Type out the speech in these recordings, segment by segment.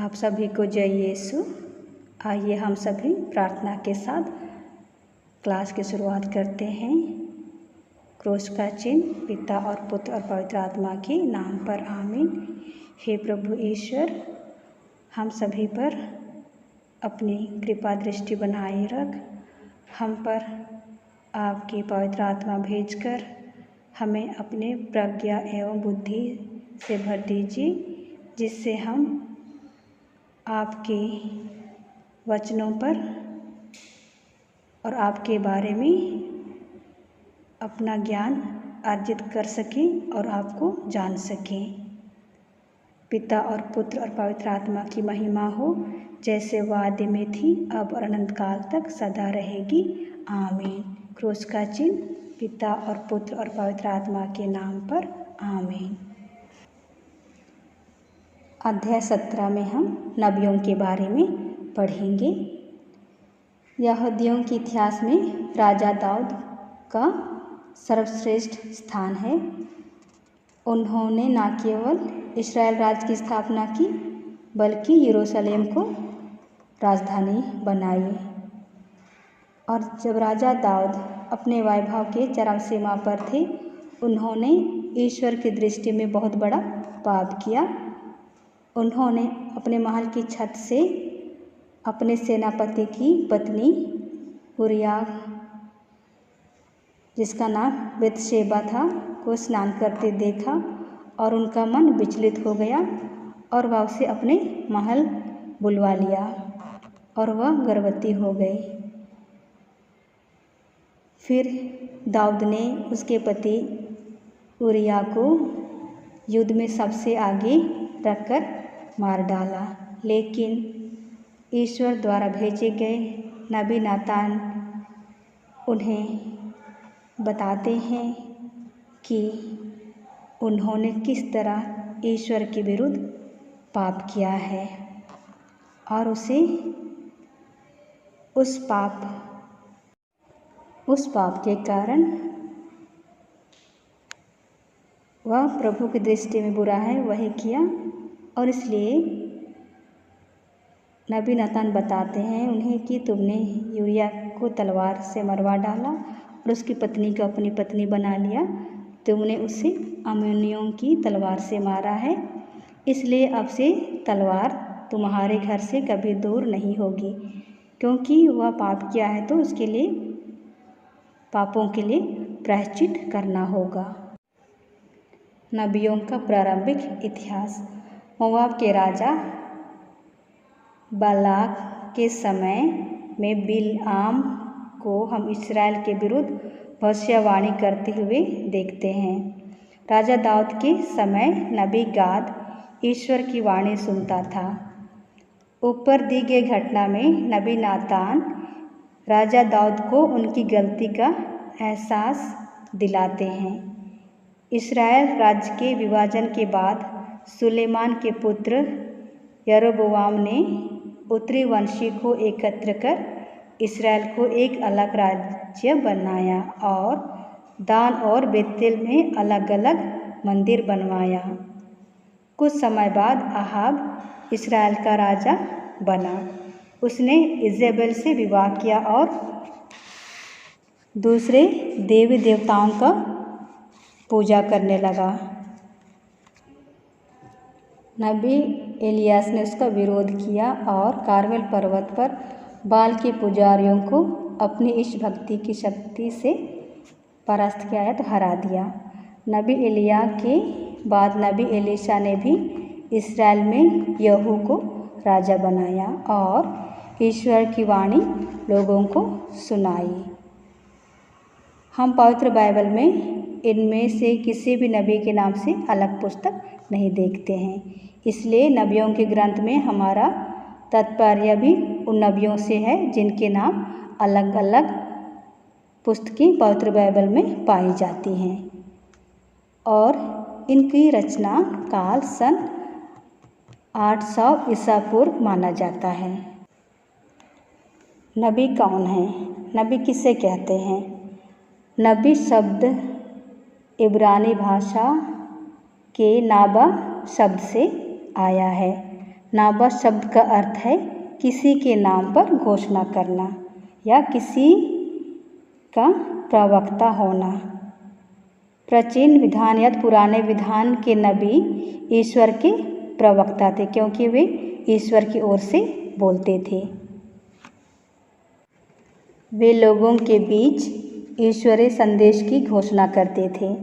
आप सभी को जय यीशु। आइए हम सभी प्रार्थना के साथ क्लास की शुरुआत करते हैं। क्रूस का चिन्ह पिता और पुत्र और पवित्र आत्मा के नाम पर आमीन। हे प्रभु ईश्वर, हम सभी पर अपनी कृपा दृष्टि बनाए रख, हम पर आपकी पवित्र आत्मा भेजकर हमें अपने प्रज्ञा एवं बुद्धि से भर दीजिए, जिससे हम आपके वचनों पर और आपके बारे में अपना ज्ञान अर्जित कर सकें और आपको जान सकें। पिता और पुत्र और पवित्र आत्मा की महिमा हो, जैसे वादे में थी अब और अनंत काल तक सदा रहेगी। आमीन। क्रूस का चिन्ह पिता और पुत्र और पवित्र आत्मा के नाम पर आमीन। अध्याय 17 में हम नबियों के बारे में पढ़ेंगे। यहूदियों के इतिहास में राजा दाऊद का सर्वश्रेष्ठ स्थान है। उन्होंने न केवल इस्राएल राज्य की स्थापना की, बल्कि यरूशलेम को राजधानी बनाई। और जब राजा दाऊद अपने वैभव के चरम सीमा पर थे, उन्होंने ईश्वर की दृष्टि में बहुत बड़ा पाप किया। उन्होंने अपने महल की छत से अपने सेनापति की पत्नी उरिया, जिसका नाम बतशेबा था, को स्नान करते देखा और उनका मन विचलित हो गया और वह उसे अपने महल बुलवा लिया और वह गर्भवती हो गई। फिर दाऊद ने उसके पति उरिया को युद्ध में सबसे आगे रखकर मार डाला। लेकिन ईश्वर द्वारा भेजे गए नबी नातान उन्हें बताते हैं कि उन्होंने किस तरह ईश्वर के विरुद्ध पाप किया है और उसे उस पाप के कारण वह प्रभु की दृष्टि में बुरा है वही किया। और इसलिए नबी नातान बताते हैं उन्हें कि तुमने यूरिया को तलवार से मरवा डाला और उसकी पत्नी को अपनी पत्नी बना लिया। तुमने उसे अम्मोनियों की तलवार से मारा है, इसलिए अब से तलवार तुम्हारे घर से कभी दूर नहीं होगी, क्योंकि वह पाप किया है तो उसके लिए पापों के लिए प्रायश्चित करना होगा। नबियों का प्रारंभिक इतिहास। मोआब के राजा बालाक के समय में बिलआम को हम इस्राएल के विरुद्ध भविष्यवाणी करते हुए देखते हैं। राजा दाऊद के समय नबी गाद ईश्वर की वाणी सुनता था। ऊपर दी गई घटना में नबी नातान राजा दाऊद को उनकी गलती का एहसास दिलाते हैं। इस्राएल राज्य के विभाजन के बाद सुलेमान के पुत्र यरोबोआम ने उत्तरी वंशी को एकत्र कर इस्राएल को एक अलग राज्य बनाया और दान और बेतेल में अलग अलग मंदिर बनवाया। कुछ समय बाद अहाब इस्राएल का राजा बना। उसने इजेबेल से विवाह किया और दूसरे देवी देवताओं का पूजा करने लगा। नबी एलियास ने उसका विरोध किया और कारमेल पर्वत पर बाल के पुजारियों को अपनी इस भक्ति की शक्ति से परास्त किया तो हरा दिया। नबी एलिया के बाद नबी एलीशा ने भी इस्राएल में यहू को राजा बनाया और ईश्वर की वाणी लोगों को सुनाई। हम पवित्र बाइबल में इनमें से किसी भी नबी के नाम से अलग पुस्तक नहीं देखते हैं, इसलिए नबियों के ग्रंथ में हमारा तात्पर्य भी उन नबियों से है जिनके नाम अलग अलग पुस्तकें पवित्र बाइबल में पाई जाती हैं और इनकी रचना काल सन 800 ईसा पूर्व माना जाता है। नबी कौन है? नबी किसे कहते हैं? नबी शब्द इब्रानी भाषा के नाबा शब्द से आया है। नाबा शब्द का अर्थ है किसी के नाम पर घोषणा करना या किसी का प्रवक्ता होना। प्राचीन विधान या पुराने विधान के नबी ईश्वर के प्रवक्ता थे क्योंकि वे ईश्वर की ओर से बोलते थे। वे लोगों के बीच ईश्वरीय संदेश की घोषणा करते थे,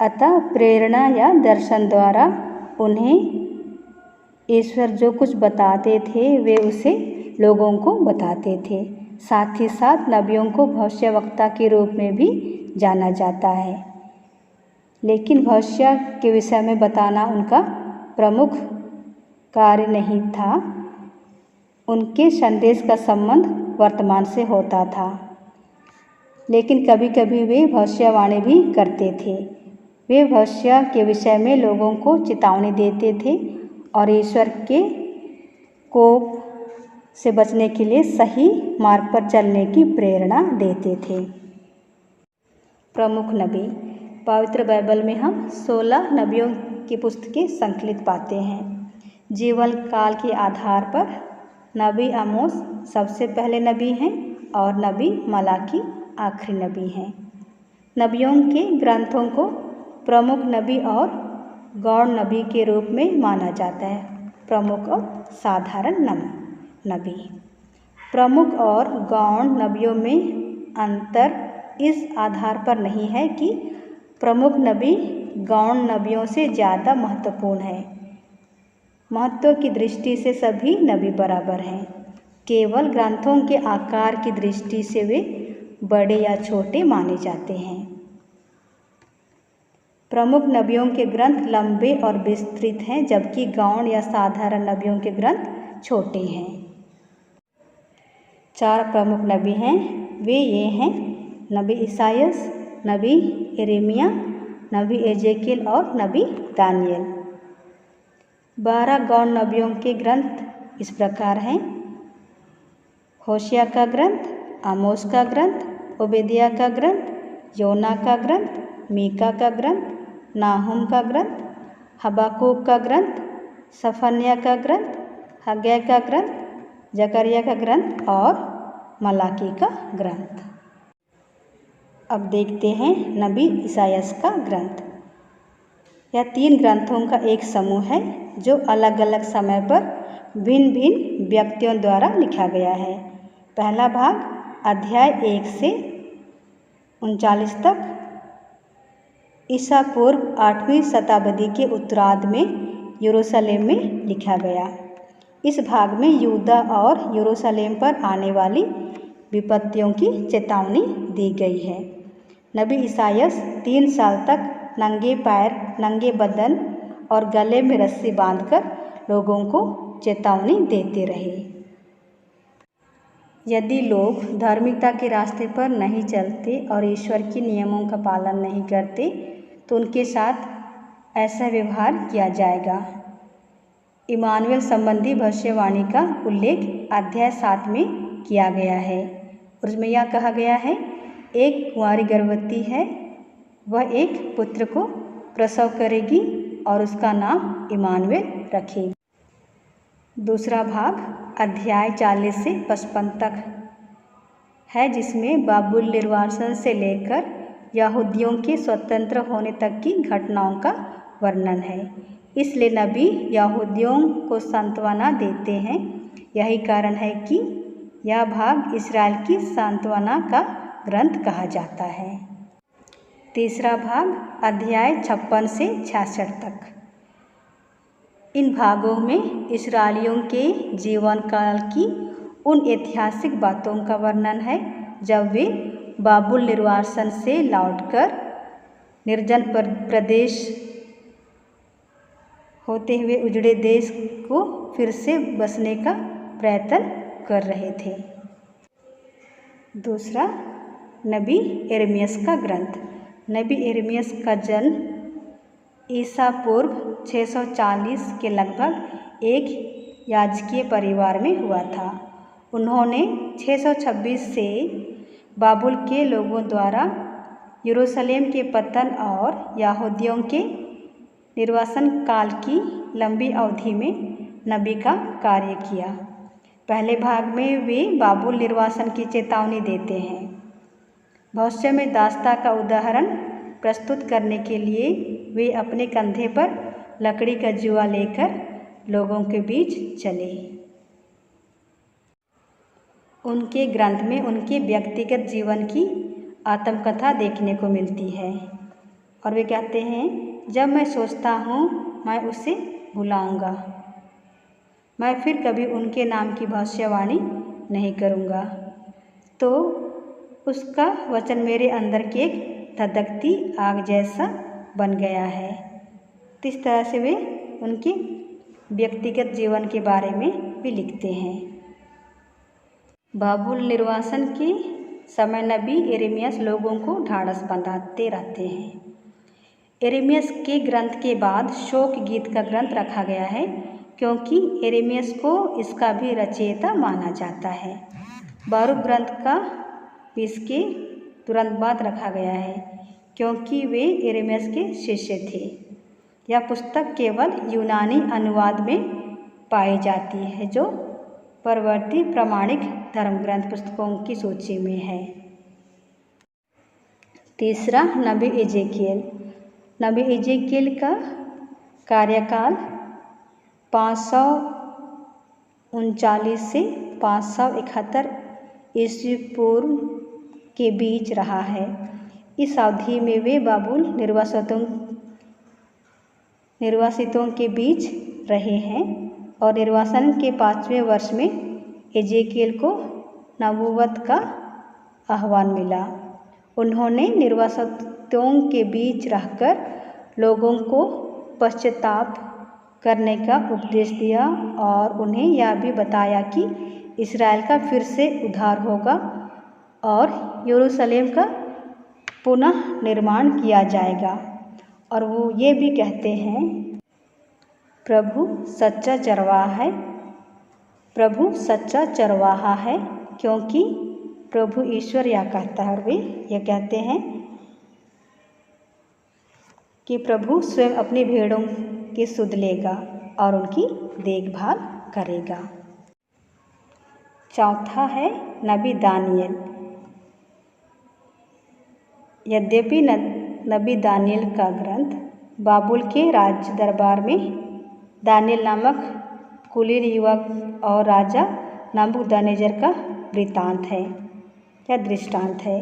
अतः प्रेरणा या दर्शन द्वारा उन्हें ईश्वर जो कुछ बताते थे वे उसे लोगों को बताते थे। साथ ही साथ नबियों को भविष्यवक्ता के रूप में भी जाना जाता है, लेकिन भविष्य के विषय में बताना उनका प्रमुख कार्य नहीं था। उनके संदेश का संबंध वर्तमान से होता था, लेकिन कभी कभी वे भविष्यवाणी भी करते थे। वे भविष्य के विषय में लोगों को चेतावनी देते थे और ईश्वर के कोप से बचने के लिए सही मार्ग पर चलने की प्रेरणा देते थे। प्रमुख नबी। पवित्र बाइबल में हम 16 नबियों की पुस्तकें संकलित पाते हैं। जीवन काल के आधार पर नबी आमोस सबसे पहले नबी हैं और नबी मलाकी आखिरी नबी हैं। नबियों के ग्रंथों को प्रमुख नबी और गौण नबी के रूप में माना जाता है। प्रमुख और साधारण नबी। प्रमुख और गौण नबियों में अंतर इस आधार पर नहीं है कि प्रमुख नबी गौण नबियों से ज़्यादा महत्वपूर्ण है। महत्व की दृष्टि से सभी नबी बराबर हैं, केवल ग्रंथों के आकार की दृष्टि से वे बड़े या छोटे माने जाते हैं। प्रमुख नबियों के ग्रंथ लंबे और विस्तृत हैं, जबकि गौण या साधारण नबियों के ग्रंथ छोटे हैं। 4 प्रमुख नबी हैं, वे ये हैं: नबी ईसायास, नबी यिर्मयाह, नबी एजेकियल और नबी दानियल। 12 गौण नबियों के ग्रंथ इस प्रकार हैं: होशिया का ग्रंथ, आमोस का ग्रंथ, ओबदिया का ग्रंथ, योना का ग्रंथ, मीका का ग्रंथ, नाहुम का ग्रंथ, हबाकुक का ग्रंथ, सफन्याह का ग्रंथ, हग्गै का ग्रंथ, जकरिया का ग्रंथ और मलाकी का ग्रंथ। अब देखते हैं नबी ईसायास का ग्रंथ। यह 3 ग्रंथों का एक समूह है जो अलग अलग समय पर भिन्न भिन्न व्यक्तियों द्वारा लिखा गया है। पहला भाग अध्याय 1 से 39 तक ईसा पूर्व 8वीं शताब्दी के उत्तरार्ध में यरूशलेम में लिखा गया। इस भाग में यहूदा और यरूशलेम पर आने वाली विपत्तियों की चेतावनी दी गई है। नबी ईसायास 3 साल तक नंगे पैर, नंगे बदन और गले में रस्सी बांधकर लोगों को चेतावनी देते रहे। यदि लोग धार्मिकता के रास्ते पर नहीं चलते और ईश्वर के नियमों का पालन नहीं करते तो उनके साथ ऐसा व्यवहार किया जाएगा। इमानुएल संबंधी भविष्यवाणी का उल्लेख अध्याय 7 में किया गया है। उसमें यह कहा गया है, एक कुंवारी गर्भवती है, वह एक पुत्र को प्रसव करेगी और उसका नाम इमानुएल रखेगी। दूसरा भाग अध्याय 40 से 55 तक है, जिसमें बाबुल निर्वासन से लेकर यहूदियों के स्वतंत्र होने तक की घटनाओं का वर्णन है। इसलिए नबी यहूदियों को सांत्वना देते हैं। यही कारण है कि यह भाग इस्राएल की सांत्वना का ग्रंथ कहा जाता है। तीसरा भाग अध्याय 56 से 66 तक। इन भागों में इस्राएलियों के जीवन काल की उन ऐतिहासिक बातों का वर्णन है जब वे बाबुल निर्वासन से लौटकर निर्जन प्रदेश होते हुए उजड़े देश को फिर से बसने का प्रयत्न कर रहे थे। दूसरा नबी यिर्मयाह का ग्रंथ। नबी यिर्मयाह का जन्म ईसा पूर्व 640 के लगभग एक याजकीय परिवार में हुआ था। उन्होंने 626 से बाबुल के लोगों द्वारा यरूशलेम के पतन और यहूदियों के निर्वासन काल की लंबी अवधि में नबी का कार्य किया। पहले भाग में वे बाबुल निर्वासन की चेतावनी देते हैं। भविष्य में दास्ता का उदाहरण प्रस्तुत करने के लिए वे अपने कंधे पर लकड़ी का जुआ लेकर लोगों के बीच चले। उनके ग्रंथ में उनके व्यक्तिगत जीवन की आत्मकथा देखने को मिलती है और वे कहते हैं, जब मैं सोचता हूँ मैं उसे भुलाऊंगा, मैं फिर कभी उनके नाम की भविष्यवाणी नहीं करूँगा, तो उसका वचन मेरे अंदर की एक धधकती आग जैसा बन गया है। इस तरह से वे उनके व्यक्तिगत जीवन के बारे में भी लिखते हैं। बाबुल निर्वासन के समय नबी यिर्मयाह लोगों को ढाढ़स बंधाते रहते हैं। यिर्मयाह के ग्रंथ के बाद शोक गीत का ग्रंथ रखा गया है, क्योंकि यिर्मयाह को इसका भी रचयिता माना जाता है। बारूक ग्रंथ का इसके तुरंत बाद रखा गया है, क्योंकि वे यिर्मयाह के शिष्य थे। यह पुस्तक केवल यूनानी अनुवाद में पाई जाती है, जो परवर्ती प्रामाणिक धर्म ग्रंथ पुस्तकों की सूची में है। तीसरा, नबी एजेकियल। नबी एजेकियल का कार्यकाल 539 से 571 ईस्वी पूर्व के बीच रहा है। इस अवधि में वे बाबुल निर्वासितों के बीच रहे हैं और निर्वासन के 5वें वर्ष में एजेकियल को नबूवत का आह्वान मिला। उन्होंने निर्वासितों के बीच रहकर लोगों को पश्चाताप करने का उपदेश दिया और उन्हें यह भी बताया कि इस्राएल का फिर से उद्धार होगा और यरूशलेम का पुनः निर्माण किया जाएगा। और वो ये भी कहते हैं, प्रभु सच्चा चरवाहा है, क्योंकि प्रभु ईश्वर यह कहता है। और वे यह कहते हैं कि प्रभु स्वयं अपनी भेड़ों की सुध लेगा और उनकी देखभाल करेगा। चौथा है नबी दानियल। यद्यपि नबी दानियल का ग्रंथ बाबुल के राज दरबार में दानियल नामक कुलीन युवक और राजा नबूकदनेस्सर का वृत्तांत है या दृष्टांत है,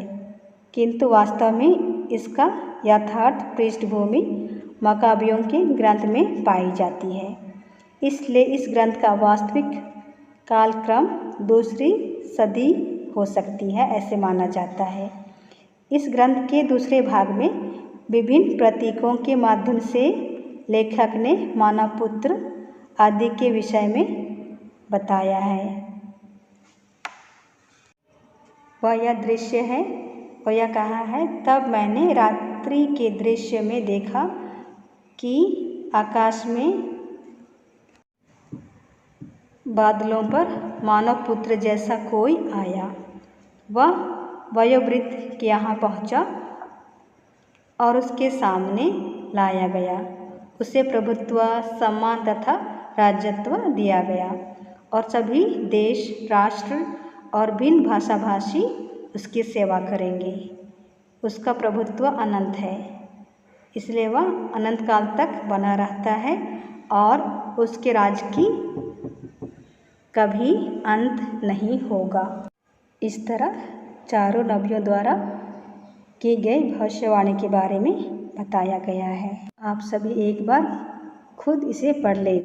किंतु वास्तव में इसका यथार्थ पृष्ठभूमि मकाबियों के ग्रंथ में पाई जाती है। इसलिए इस ग्रंथ का वास्तविक कालक्रम दूसरी सदी हो सकती है, ऐसे माना जाता है। इस ग्रंथ के दूसरे भाग में विभिन्न प्रतीकों के माध्यम से लेखक ने मानव पुत्र आदि के विषय में बताया है। वह यह दृश्य है, वह यह कहा है, तब मैंने रात्रि के दृश्य में देखा कि आकाश में बादलों पर मानव पुत्र जैसा कोई आया। वह वयोवृद्ध के यहाँ पहुँचा और उसके सामने लाया गया। उसे प्रभुत्व, सम्मान तथा राजत्व दिया गया और सभी देश, राष्ट्र और भिन्न भाषाभाषी उसकी सेवा करेंगे। उसका प्रभुत्व अनंत है, इसलिए वह अनंत काल तक बना रहता है और उसके राज की कभी अंत नहीं होगा। इस तरह चारों नबियों द्वारा की गई भविष्यवाणी के बारे में बताया गया है। आप सभी एक बार खुद इसे पढ़ लें।